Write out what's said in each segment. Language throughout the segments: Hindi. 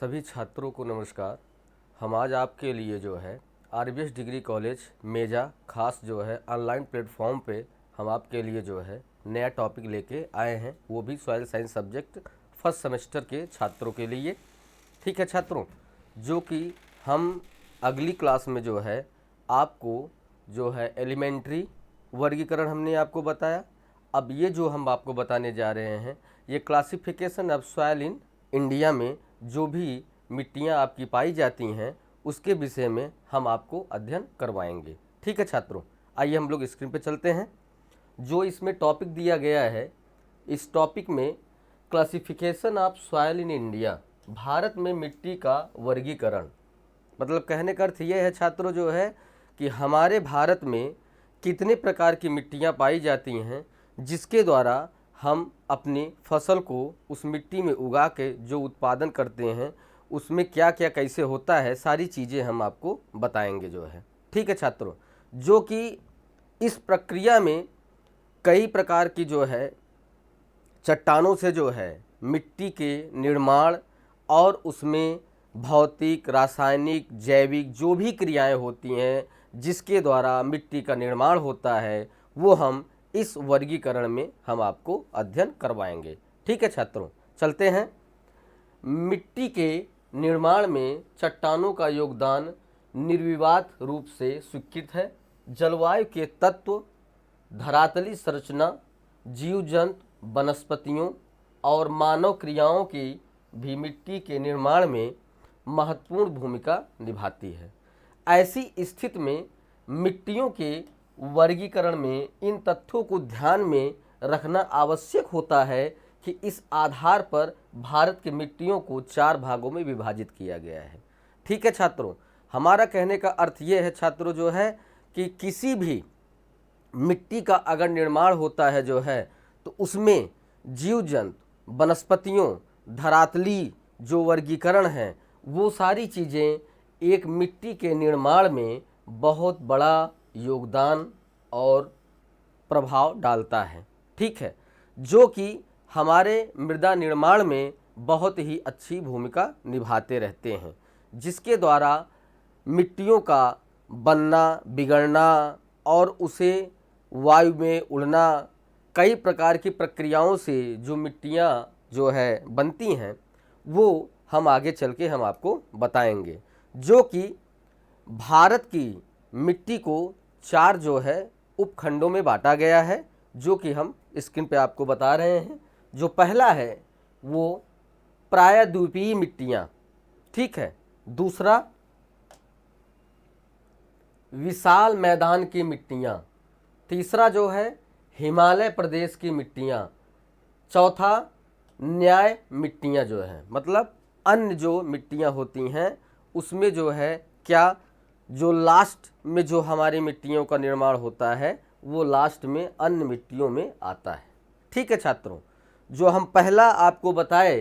सभी छात्रों को नमस्कार। हम आज आपके लिए जो है आरबीएस डिग्री कॉलेज मेजा खास जो है ऑनलाइन प्लेटफॉर्म पे हम आपके लिए जो है नया टॉपिक लेके आए हैं, वो भी soil science subject first semester के छात्रों के लिए। ठीक है छात्रों, जो कि हम अगली क्लास में जो है आपको जो है एलिमेंट्री वर्गीकरण हमने आपको बताया। अब ये जो हम आपको बताने जा रहे हैं ये classification of soil in India में जो भी मिट्टियाँ आपकी पाई जाती हैं उसके विषय में हम आपको अध्ययन करवाएंगे। ठीक है छात्रों, आइए हम लोग स्क्रीन पे चलते हैं। जो इसमें टॉपिक दिया गया है, इस टॉपिक में classification of soil in India, Bharat में मिट्टी का वर्गीकरण। मतलब कहने का अर्थ ये है छात्रों जो है कि हमारे भारत में कितने प्रकार की मिट्टियाँ पाई जाती हैं जिसके द्वारा हम अपनी फसल को उस मिट्टी में उगा के जो उत्पादन करते हैं उसमें क्या क्या कैसे होता है, सारी चीज़ें हम आपको बताएंगे जो है। ठीक है छात्रों, जो कि इस प्रक्रिया में कई प्रकार की जो है चट्टानों से जो है मिट्टी के निर्माण और उसमें भौतिक, रासायनिक, जैविक जो भी क्रियाएं होती हैं जिसके द्वारा मिट्टी का निर्माण होता है वो हम इस वर्गीकरण में हम आपको अध्ययन करवाएंगे। ठीक है छात्रों, चलते हैं। मिट्टी के निर्माण में चट्टानों का योगदान निर्विवाद रूप से स्वीकृत है। जलवायु के तत्व, धरातली संरचना, जीव जंतु, वनस्पतियों और मानव क्रियाओं की भी मिट्टी के निर्माण में महत्वपूर्ण भूमिका निभाती है। ऐसी स्थिति में मिट्टियों के वर्गीकरण में इन तथ्यों को ध्यान में रखना आवश्यक होता है कि इस आधार पर भारत की मिट्टियों को 4 भागों में विभाजित किया गया है। ठीक है छात्रों, हमारा कहने का अर्थ ये है छात्रों जो है कि किसी भी मिट्टी का अगर निर्माण होता है जो है तो उसमें जीव जंतु, वनस्पतियों, धरातली जो वर्गीकरण है वो सारी चीज़ें एक मिट्टी के निर्माण में बहुत बड़ा योगदान और प्रभाव डालता है। ठीक है, जो कि हमारे मृदा निर्माण में बहुत ही अच्छी भूमिका निभाते रहते हैं, जिसके द्वारा मिट्टियों का बनना, बिगड़ना और उसे वायु में उड़ना, कई प्रकार की प्रक्रियाओं से जो मिट्टियाँ जो है बनती हैं वो हम आगे चल के हम आपको बताएंगे। जो कि भारत की मिट्टी को 4 जो है उपखंडों में बांटा गया है, जो कि हम स्क्रीन पे आपको बता रहे हैं। जो पहला है वो प्रायद्वीपीय मिट्टियाँ, ठीक है। दूसरा विशाल मैदान की मिट्टियाँ। तीसरा जो है हिमालय प्रदेश की मिट्टियाँ। चौथा न्याय मिट्टियाँ जो है, मतलब अन्य जो मिट्टियाँ होती हैं उसमें जो है क्या जो लास्ट में जो हमारी मिट्टियों का निर्माण होता है वो लास्ट में अन्य मिट्टियों में आता है। ठीक है छात्रों, जो हम पहला आपको बताए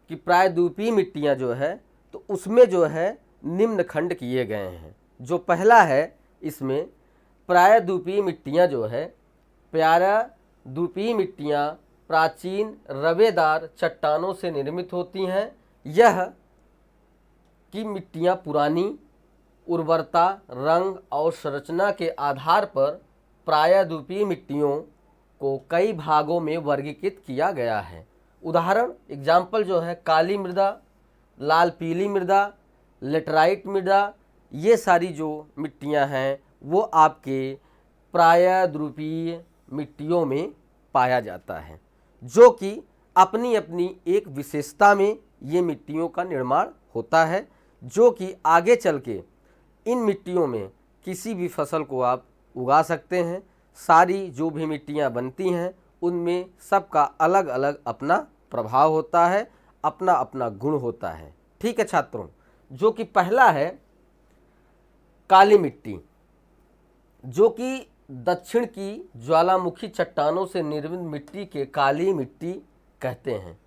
कि प्रायद्वीपीय मिट्टियाँ जो है तो उसमें जो है निम्न खंड किए गए हैं। जो पहला है इसमें प्रायद्वीपीय मिट्टियाँ जो है, प्रायद्वीपीय मिट्टियाँ प्राचीन रवेदार चट्टानों से निर्मित होती हैं। यह की मिट्टियाँ पुरानी उर्वरता, रंग और संरचना के आधार पर प्रायद्वीपीय मिट्टियों को कई भागों में वर्गीकृत किया गया है। उदाहरण एग्जाम्पल जो है काली मृदा, लाल पीली मृदा, लेटराइट मृदा, ये सारी जो मिट्टियां हैं वो आपके प्रायद्वीपीय मिट्टियों में पाया जाता है, जो कि अपनी अपनी एक विशेषता में ये मिट्टियों का निर्माण होता है, जो कि आगे चल के इन मिट्टियों में किसी भी फसल को आप उगा सकते हैं। सारी जो भी मिट्टियाँ बनती हैं उनमें सबका अलग अलग अपना प्रभाव होता है, अपना अपना गुण होता है। ठीक है छात्रों, जो कि पहला है काली मिट्टी, जो कि दक्षिण की ज्वालामुखी चट्टानों से निर्मित मिट्टी के काली मिट्टी कहते हैं।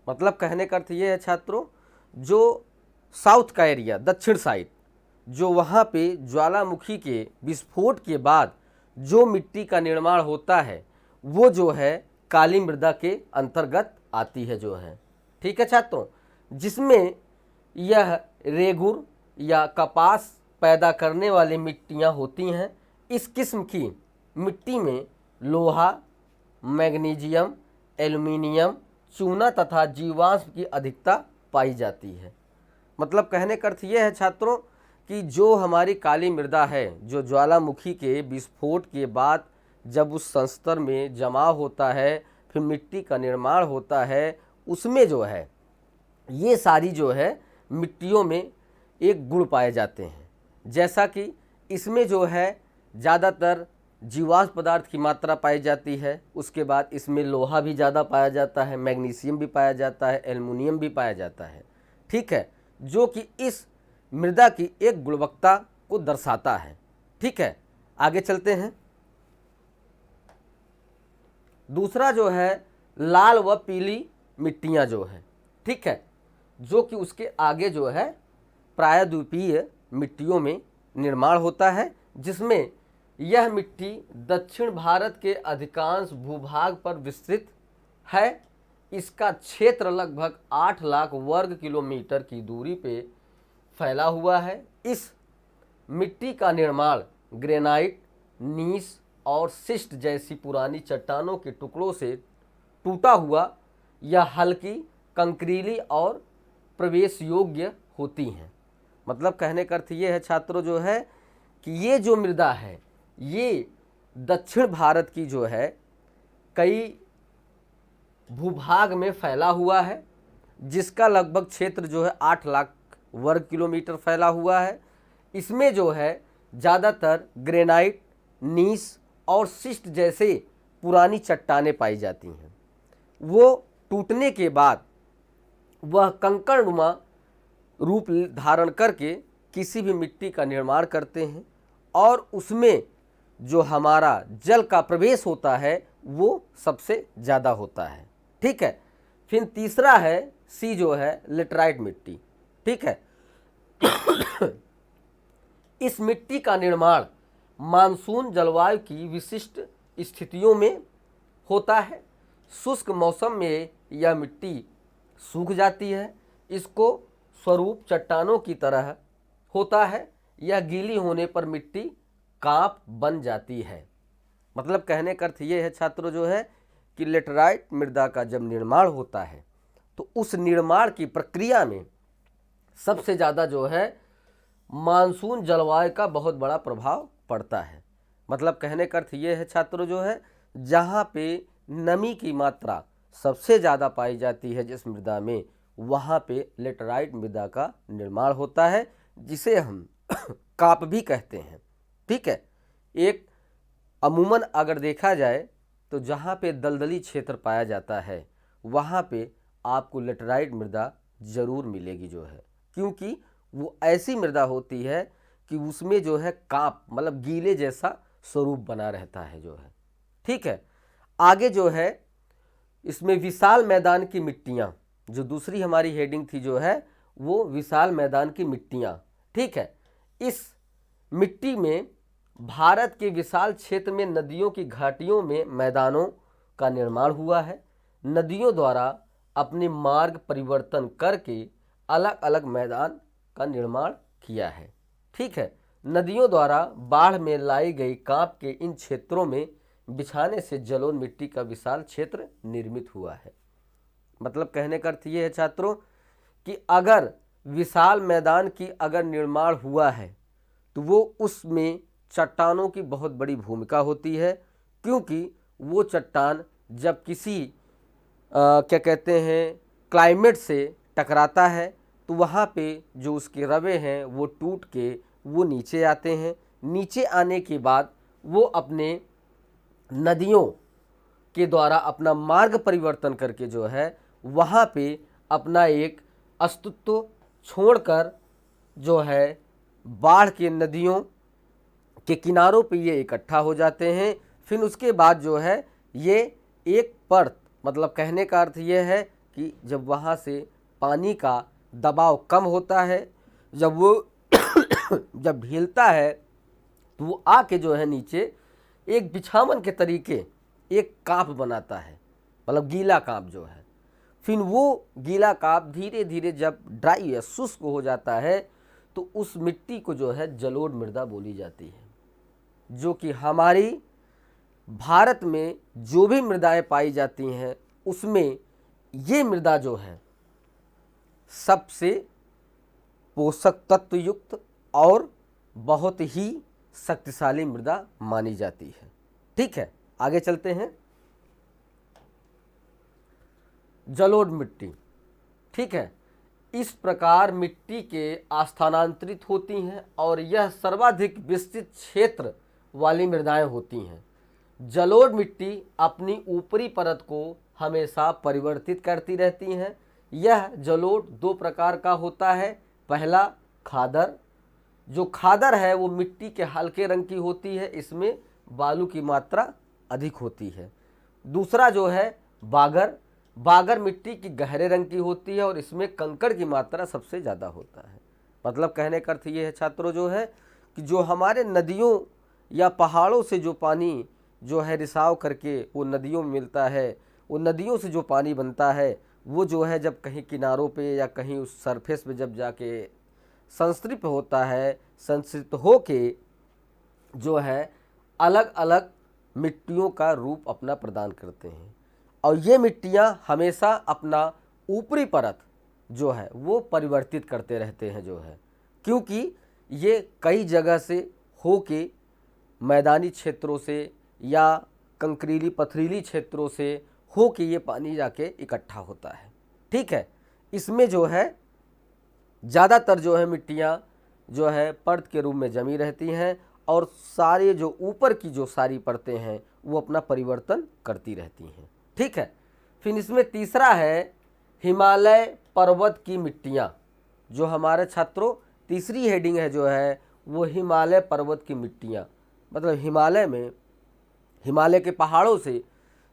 मतलब कहने का अर्थ ये है छात्रों, जो साउथ का एरिया, दक्षिण साइड, जो वहाँ पे ज्वालामुखी के विस्फोट के बाद जो मिट्टी का निर्माण होता है वो जो है काली मृदा के अंतर्गत आती है जो है। ठीक है छात्रों, जिसमें यह रेगुर या कपास पैदा करने वाली मिट्टियाँ होती हैं। इस किस्म की मिट्टी में लोहा, मैग्नीशियम, एल्युमिनियम, चूना तथा जीवाश्म की अधिकता पाई जाती है। मतलब कहने का अर्थ यह है छात्रों कि जो हमारी काली मृदा है, जो ज्वालामुखी के विस्फोट के बाद जब उस संस्तर में जमाव होता है, फिर मिट्टी का निर्माण होता है, उसमें जो है ये सारी जो है मिट्टियों में एक गुण पाए जाते हैं। जैसा कि इसमें जो है ज़्यादातर जीवाश्म पदार्थ की मात्रा पाई जाती है, उसके बाद इसमें लोहा भी ज़्यादा पाया जाता है, मैग्नीशियम भी पाया जाता है, एल्युमिनियम भी पाया जाता है। ठीक है, जो कि इस मृदा की एक गुणवत्ता को दर्शाता है। ठीक है, आगे चलते हैं। दूसरा जो है लाल व पीली मिट्टियाँ जो है, ठीक है, जो कि उसके आगे जो है प्रायद्वीपीय मिट्टियों में निर्माण होता है, जिसमें यह मिट्टी दक्षिण भारत के अधिकांश भूभाग पर विस्तृत है। इसका क्षेत्र लगभग 8 लाख वर्ग किलोमीटर की दूरी पे फैला हुआ है। इस मिट्टी का निर्माण ग्रेनाइट, नीस और शिस्ट जैसी पुरानी चट्टानों के टुकड़ों से टूटा हुआ या हल्की, कंकरीली और प्रवेश योग्य होती हैं। मतलब कहने का अर्थ ये है छात्रों जो है कि ये जो मृदा है ये दक्षिण भारत की जो है कई भूभाग में फैला हुआ है, जिसका लगभग क्षेत्र जो है 8 लाख वर्ग किलोमीटर फैला हुआ है। इसमें जो है ज़्यादातर ग्रेनाइट, नीस और शिस्ट जैसे पुरानी चट्टानें पाई जाती हैं। वो टूटने के बाद वह कंकड़नुमा रूप धारण करके किसी भी मिट्टी का निर्माण करते हैं और उसमें जो हमारा जल का प्रवेश होता है वो सबसे ज़्यादा होता है। ठीक है, फिर तीसरा है सी जो है लेटराइट मिट्टी। ठीक है, इस मिट्टी का निर्माण मानसून जलवायु की विशिष्ट स्थितियों में होता है। शुष्क मौसम में यह मिट्टी सूख जाती है। इसको स्वरूप चट्टानों की तरह होता है। यह गीली होने पर मिट्टी कांप बन जाती है। मतलब कहने का अर्थ ये है छात्रों जो है कि लेटराइट मृदा का जब निर्माण होता है तो उस निर्माण की प्रक्रिया में सबसे ज़्यादा जो है मानसून जलवायु का बहुत बड़ा प्रभाव पड़ता है। मतलब कहने का अर्थ ये है छात्रों जो है जहाँ पे नमी की मात्रा सबसे ज़्यादा पाई जाती है जिस मृदा में, वहाँ पे लेटराइट मृदा का निर्माण होता है, जिसे हम काप भी कहते हैं। ठीक है, एक अमूमन अगर देखा जाए तो जहाँ पे दलदली क्षेत्र पाया जाता है वहाँ पे आपको लेटराइट मृदा ज़रूर मिलेगी जो है, क्योंकि वो ऐसी मृदा होती है कि उसमें जो है कांप मतलब गीले जैसा स्वरूप बना रहता है जो है। ठीक है, आगे जो है इसमें विशाल मैदान की मिट्टियाँ, जो दूसरी हमारी हेडिंग थी जो है वो विशाल मैदान की मिट्टियाँ। ठीक है, इस मिट्टी में भारत के विशाल क्षेत्र में नदियों की घाटियों में मैदानों का निर्माण हुआ है। नदियों द्वारा अपने मार्ग परिवर्तन करके अलग अलग मैदान का निर्माण किया है। ठीक है, नदियों द्वारा बाढ़ में लाई गई कांप के इन क्षेत्रों में बिछाने से जलोढ़ मिट्टी का विशाल क्षेत्र निर्मित हुआ है। मतलब कहने का अर्थ ये है छात्रों कि अगर विशाल मैदान की अगर निर्माण हुआ है तो वो उसमें चट्टानों की बहुत बड़ी भूमिका होती है, क्योंकि वो चट्टान जब किसी क्या कहते हैं क्लाइमेट से टकराता है तो वहाँ पे जो उसके रवे हैं वो टूट के वो नीचे आते हैं। नीचे आने के बाद वो अपने नदियों के द्वारा अपना मार्ग परिवर्तन करके जो है वहाँ पे अपना एक अस्तित्व छोड़कर जो है बाढ़ के नदियों के किनारों पे ये इकट्ठा हो जाते हैं। फिर उसके बाद जो है ये एक परत, मतलब कहने का अर्थ ये है कि जब वहाँ से पानी का दबाव कम होता है, जब वो जब ढीलता है तो वो आके जो है नीचे एक बिछावन के तरीके एक कांप बनाता है, मतलब गीला कांप जो है। फिर वो गीला काप धीरे धीरे जब ड्राई या शुष्क हो जाता है तो उस मिट्टी को जो है जलोढ़ मृदा बोली जाती है, जो कि हमारी भारत में जो भी मृदाएं पाई जाती हैं उसमें ये मृदा जो है सबसे पोषक तत्व युक्त और बहुत ही शक्तिशाली मृदा मानी जाती है। ठीक है, आगे चलते हैं। जलोढ़ मिट्टी, ठीक है, इस प्रकार मिट्टी के स्थानांतरित होती हैं और यह सर्वाधिक विस्तृत क्षेत्र वाली मृदाएं होती हैं। जलोढ़ मिट्टी अपनी ऊपरी परत को हमेशा परिवर्तित करती रहती हैं। यह जलोढ़ दो प्रकार का होता है। पहला खादर, जो खादर है वो मिट्टी के हल्के रंग की होती है, इसमें बालू की मात्रा अधिक होती है। दूसरा जो है बागर, बागर मिट्टी की गहरे रंग की होती है और इसमें कंकड़ की मात्रा सबसे ज़्यादा होता है। मतलब कहने का अर्थ ये है छात्रों जो है कि जो हमारे नदियों या पहाड़ों से जो पानी जो है रिसाव करके वो नदियों में मिलता है, वो नदियों से जो पानी बनता है वो जो है जब कहीं किनारों पे या कहीं उस सरफेस पे जब जाके संतृप्त होता है, संतृप्त हो के जो है अलग अलग मिट्टियों का रूप अपना प्रदान करते हैं। और ये मिट्टियाँ हमेशा अपना ऊपरी परत जो है वो परिवर्तित करते रहते हैं जो है, क्योंकि ये कई जगह से होके मैदानी क्षेत्रों से या कंकरीली पथरीली क्षेत्रों से होके ये पानी जाके इकट्ठा होता है। ठीक है, इसमें जो है ज़्यादातर जो है मिट्टियाँ जो है परत के रूप में जमी रहती हैं और सारे जो ऊपर की जो सारी परतें हैं वो अपना परिवर्तन करती रहती हैं। ठीक है, फिर इसमें तीसरा है हिमालय पर्वत की मिट्टियाँ। जो हमारे छात्रों तीसरी हेडिंग है जो है वो हिमालय पर्वत की मिट्टियाँ, मतलब हिमालय में हिमालय के पहाड़ों से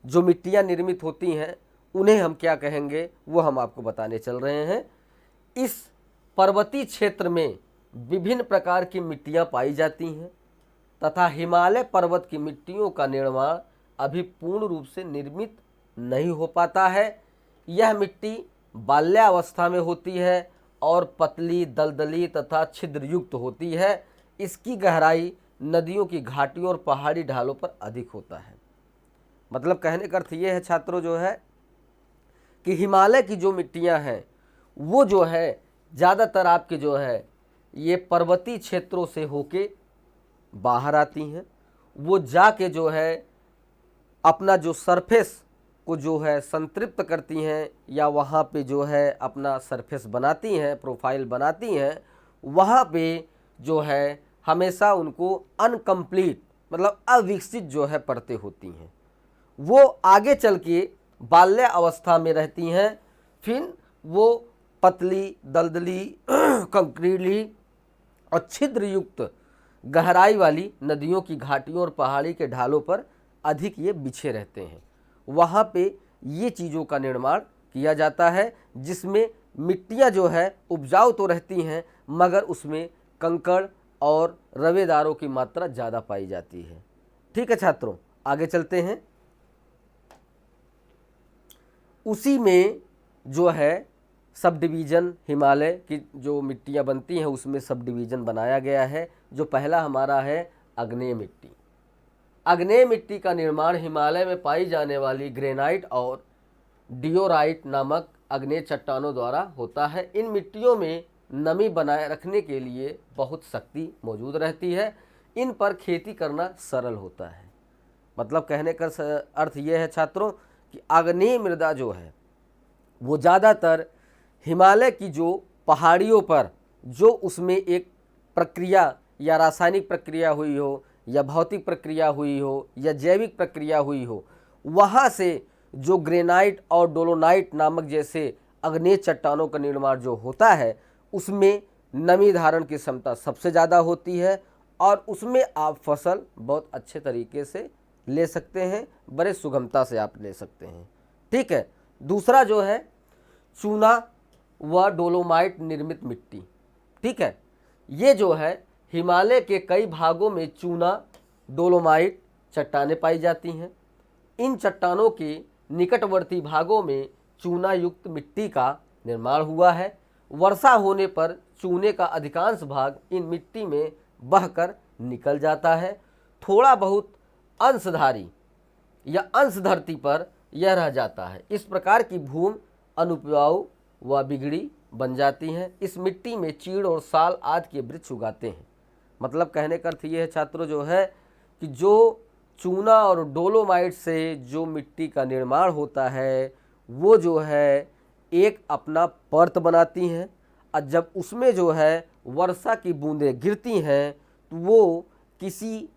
जो मिट्टियाँ निर्मित होती हैं उन्हें हम क्या कहेंगे वो हम आपको बताने चल रहे हैं। इस पर्वतीय क्षेत्र में विभिन्न प्रकार की मिट्टियाँ पाई जाती हैं तथा हिमालय पर्वत की मिट्टियों का निर्माण अभी पूर्ण रूप से निर्मित नहीं हो पाता है। यह मिट्टी बाल्यावस्था में होती है और पतली, दलदली तथा छिद्रयुक्त होती है। इसकी गहराई नदियों की घाटियों और पहाड़ी ढालों पर अधिक होता है। मतलब कहने का अर्थ ये है छात्रों जो है कि हिमालय की जो मिट्टियां हैं वो जो है ज़्यादातर आपके जो है ये पर्वतीय क्षेत्रों से होके बाहर आती हैं। वो जाके जो है अपना जो सरफेस को जो है संतृप्त करती हैं या वहाँ पे जो है अपना सरफेस बनाती हैं, प्रोफाइल बनाती हैं। वहाँ पे जो है हमेशा उनको अनकम्प्लीट मतलब अविकसित जो है परतें होती हैं। वो आगे चल के बाल्य अवस्था में रहती हैं, फिर वो पतली, दलदली, कंकरीली और छिद्रयुक्त गहराई वाली नदियों की घाटियों और पहाड़ी के ढालों पर अधिक ये बिछे रहते हैं। वहाँ पे ये चीज़ों का निर्माण किया जाता है जिसमें मिट्टियाँ जो है उपजाऊ तो रहती हैं मगर उसमें कंकड़ और रवेदारों की मात्रा ज़्यादा पाई जाती है। ठीक है छात्रों, आगे चलते हैं। उसी में जो है सब डिवीज़न हिमालय की जो मिट्टियाँ बनती हैं उसमें सब डिवीज़न बनाया गया है। जो पहला हमारा है आग्नेय मिट्टी। आग्नेय मिट्टी का निर्माण हिमालय में पाई जाने वाली ग्रेनाइट और डियोराइट नामक आग्नेय चट्टानों द्वारा होता है। इन मिट्टियों में नमी बनाए रखने के लिए बहुत शक्ति मौजूद रहती है। इन पर खेती करना सरल होता है। मतलब कहने का अर्थ ये है छात्रों कि आग्नेय मृदा जो है वो ज़्यादातर हिमालय की जो पहाड़ियों पर जो उसमें एक प्रक्रिया या रासायनिक प्रक्रिया हुई हो या भौतिक प्रक्रिया हुई हो या जैविक प्रक्रिया हुई हो, वहाँ से जो ग्रेनाइट और डोलोनाइट नामक जैसे आग्नेय चट्टानों का निर्माण जो होता है उसमें नमी धारण की क्षमता सबसे ज़्यादा होती है और उसमें आप फसल बहुत अच्छे तरीके से ले सकते हैं, बड़े सुगमता से आप ले सकते हैं। ठीक है, दूसरा जो है चूना व डोलोमाइट निर्मित मिट्टी। ठीक है, ये जो है हिमालय के कई भागों में चूना, डोलोमाइट चट्टानें पाई जाती हैं। इन चट्टानों के निकटवर्ती भागों में चूना युक्त मिट्टी का निर्माण हुआ है। वर्षा होने पर चूने का अधिकांश भाग इन मिट्टी में बहकर निकल जाता है। थोड़ा बहुत अंशधारी या अंश धरती पर यह रह जाता है। इस प्रकार की भूमि अनुपजाऊ व बिगड़ी बन जाती हैं। इस मिट्टी में चीड़ और साल आदि के वृक्ष उगाते हैं। मतलब कहने का अर्थ ये है छात्रों जो है कि जो चूना और डोलोमाइट से जो मिट्टी का निर्माण होता है वो जो है एक अपना परत बनाती हैं, और जब उसमें जो है वर्षा की बूंदें गिरती हैं तो वो किसी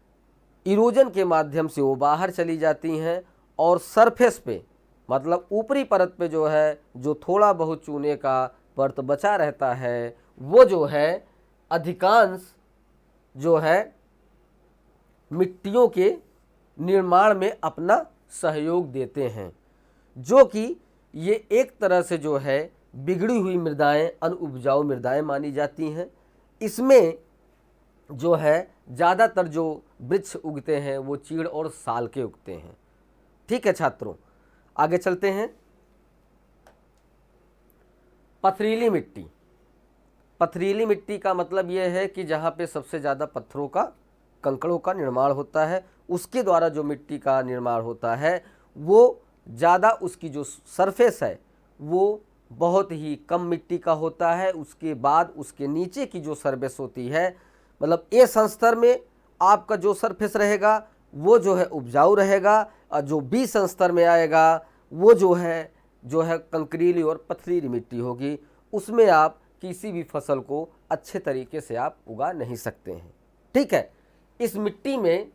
इरोजन के माध्यम से वो बाहर चली जाती हैं और सरफेस पे मतलब ऊपरी परत पे जो है जो थोड़ा बहुत चूने का परत बचा रहता है वो जो है अधिकांश जो है मिट्टियों के निर्माण में अपना सहयोग देते हैं, जो कि ये एक तरह से जो है बिगड़ी हुई मृदाएं अनुपजाऊ मृदाएं मानी जाती हैं। इसमें जो है ज़्यादातर जो वृक्ष उगते हैं वो चीड़ और साल के उगते हैं। ठीक है छात्रों, आगे चलते हैं। पथरीली मिट्टी। पथरीली मिट्टी का मतलब ये है कि जहाँ पे सबसे ज़्यादा पत्थरों का कंकड़ों का निर्माण होता है उसके द्वारा जो मिट्टी का निर्माण होता है वो ज़्यादा उसकी जो सरफेस है वो बहुत ही कम मिट्टी का होता है। उसके बाद उसके नीचे की जो सरफेस होती है मतलब ए संस्तर में आपका जो सरफेस रहेगा वो जो है उपजाऊ रहेगा, और जो बी संस्तर में आएगा वो जो है कंकरीली और पथरीली मिट्टी होगी। उसमें आप किसी भी फसल को अच्छे तरीके से आप उगा नहीं सकते हैं। ठीक है, इस मिट्टी में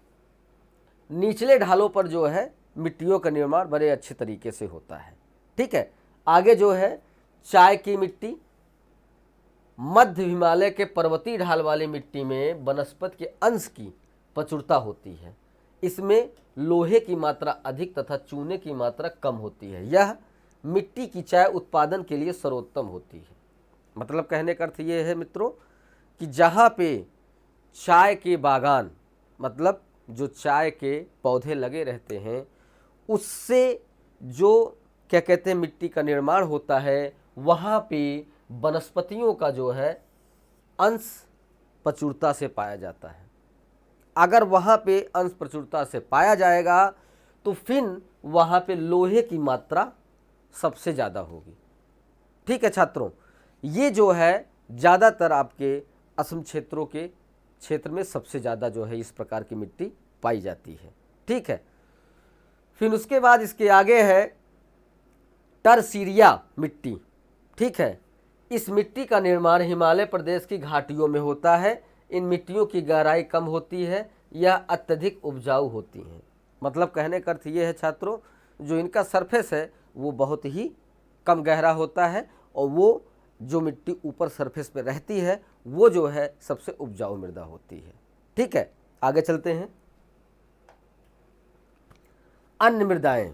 निचले ढालों पर जो है मिट्टियों का निर्माण बड़े अच्छे तरीके से होता है। ठीक है, आगे जो है चाय की मिट्टी। मध्य हिमालय के पर्वतीय ढाल वाली मिट्टी में वनस्पति के अंश की प्रचुरता होती है। इसमें लोहे की मात्रा अधिक तथा चूने की मात्रा कम होती है। यह मिट्टी की चाय उत्पादन के लिए सर्वोत्तम होती है। मतलब कहने का अर्थ ये है मित्रों कि जहाँ पे चाय के बागान मतलब जो चाय के पौधे लगे रहते हैं उससे जो क्या कहते हैं मिट्टी का निर्माण होता है वहाँ पे वनस्पतियों का जो है अंश प्रचुरता से पाया जाता है। अगर वहाँ पे अंश प्रचुरता से पाया जाएगा तो फिर वहाँ पे लोहे की मात्रा सबसे ज़्यादा होगी। ठीक है छात्रों, ये जो है ज़्यादातर आपके असम क्षेत्र में सबसे ज़्यादा जो है इस प्रकार की मिट्टी पाई जाती है। ठीक है, फिर उसके बाद इसके आगे है टरसीरिया मिट्टी। ठीक है, इस मिट्टी का निर्माण हिमालय प्रदेश की घाटियों में होता है। इन मिट्टियों की गहराई कम होती है, यह अत्यधिक उपजाऊ होती हैं। मतलब कहने का अर्थ ये है छात्रों जो इनका सरफेस है वो बहुत ही कम गहरा होता है और वो जो मिट्टी ऊपर सरफेस पे रहती है वो जो है सबसे उपजाऊ मृदा होती है। ठीक है, आगे चलते हैं। अन्य मृदाएं।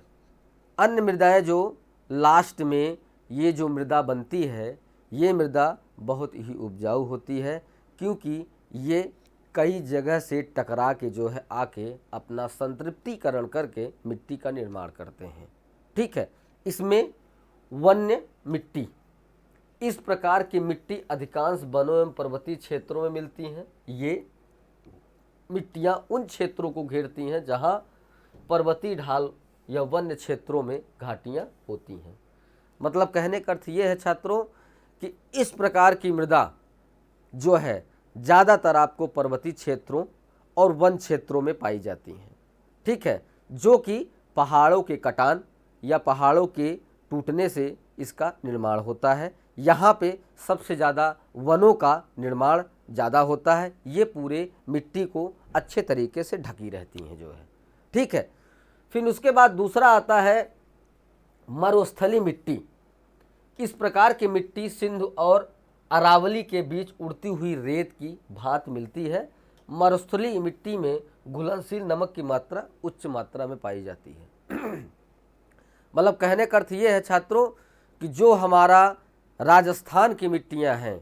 अन्य मृदाएं जो लास्ट में ये जो मृदा बनती है ये मृदा बहुत ही उपजाऊ होती है क्योंकि ये कई जगह से टकरा के जो है आके अपना संतृप्तिकरण करके मिट्टी का निर्माण करते हैं। ठीक है, इसमें वन्य मिट्टी। इस प्रकार की मिट्टी अधिकांश वनों एवं पर्वतीय क्षेत्रों में मिलती हैं। ये मिट्टियाँ उन क्षेत्रों को घेरती हैं जहाँ पर्वतीय ढाल या वन्य क्षेत्रों में घाटियाँ होती हैं। मतलब कहने का अर्थ ये है छात्रों कि इस प्रकार की मृदा जो है ज़्यादातर आपको पर्वतीय क्षेत्रों और वन क्षेत्रों में पाई जाती हैं। ठीक है, जो कि पहाड़ों के कटान या पहाड़ों के टूटने से इसका निर्माण होता है। यहाँ पे सबसे ज़्यादा वनों का निर्माण ज़्यादा होता है। ये पूरे मिट्टी को अच्छे तरीके से ढकी रहती हैं जो है। ठीक है, फिर उसके बाद दूसरा आता है मरुस्थली मिट्टी। इस प्रकार की मिट्टी सिंधु और अरावली के बीच उड़ती हुई रेत की भांति मिलती है। मरुस्थली मिट्टी में घुलनशील नमक की मात्रा उच्च मात्रा में पाई जाती है। मतलब कहने का अर्थ ये है छात्रों कि जो हमारा राजस्थान की मिट्टियां हैं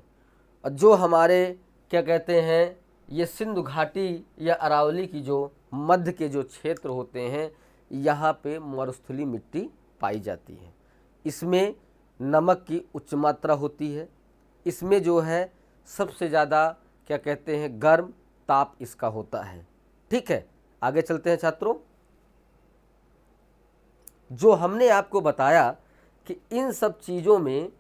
और जो हमारे क्या कहते हैं ये सिंधु घाटी या अरावली की जो मध्य के जो क्षेत्र होते हैं यहाँ पे मरुस्थली मिट्टी पाई जाती है। इसमें नमक की उच्च मात्रा होती है। इसमें जो है सबसे ज़्यादा क्या कहते हैं, गर्म ताप इसका होता है। ठीक है, आगे चलते हैं छात्रों। जो हमने आपको बताया कि इन सब चीज़ों में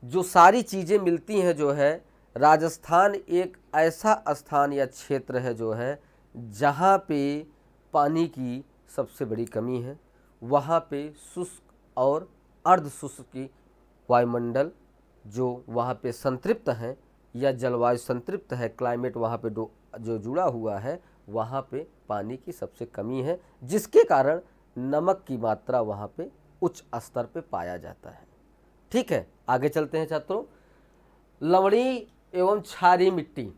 जो सारी चीज़ें मिलती हैं जो है, राजस्थान एक ऐसा स्थान या क्षेत्र है जो है जहाँ पे पानी की सबसे बड़ी कमी है। वहाँ पे शुष्क और अर्ध शुष्क की वायुमंडल जो वहाँ पे संतृप्त हैं या जलवायु संतृप्त है, क्लाइमेट वहाँ पे जो जुड़ा हुआ है, वहाँ पे पानी की सबसे कमी है, जिसके कारण नमक की मात्रा वहाँ पे उच्च स्तर पे पाया जाता है। ठीक है, आगे चलते हैं छात्रों। लवणी एवं क्षारीय मिट्टी,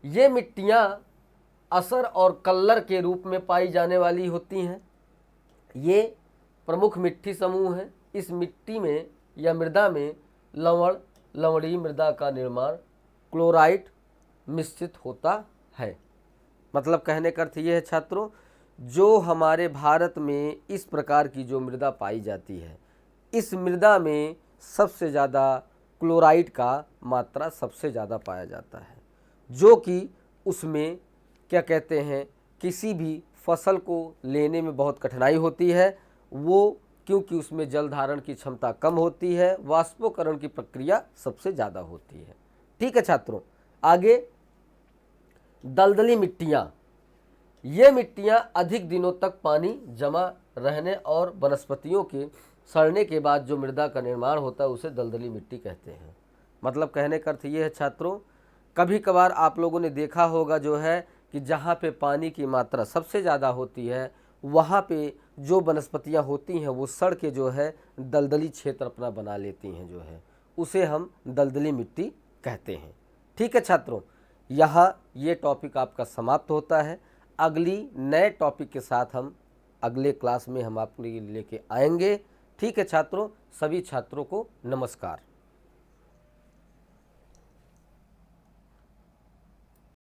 ये मिट्टियाँ असर और कल्लर के रूप में पाई जाने वाली होती हैं। ये प्रमुख मिट्टी समूह हैं। इस मिट्टी में या मृदा में लवणीय मृदा का निर्माण क्लोराइड मिश्रित होता है। मतलब कहने का अर्थ ये है छात्रों, जो हमारे भारत में इस प्रकार की जो मृदा पाई जाती है, इस मृदा में सबसे ज़्यादा क्लोराइड का मात्रा सबसे ज़्यादा पाया जाता है, जो कि उसमें क्या कहते हैं, किसी भी फसल को लेने में बहुत कठिनाई होती है। वो क्योंकि उसमें जल धारण की क्षमता कम होती है, वाष्पोकरण की प्रक्रिया सबसे ज़्यादा होती है। ठीक है छात्रों, आगे दलदली मिट्टियाँ, ये मिट्टियाँ अधिक दिनों तक पानी जमा रहने और वनस्पतियों के सड़ने के बाद जो मृदा का निर्माण होता है उसे दलदली मिट्टी कहते हैं। मतलब कहने का अर्थ ये है छात्रों, कभी कभार आप लोगों ने देखा होगा जो है कि जहाँ पे पानी की मात्रा सबसे ज़्यादा होती है, वहाँ पे जो वनस्पतियाँ होती हैं वो सड़ के जो है दलदली क्षेत्र अपना बना लेती हैं, जो है उसे हम दलदली मिट्टी कहते हैं। ठीक है छात्रों, यहाँ ये टॉपिक आपका समाप्त होता है। अगली नए टॉपिक के साथ हम अगले क्लास में हम आपके लिए लेके आएंगे। ठीक है छात्रों, सभी छात्रों को नमस्कार।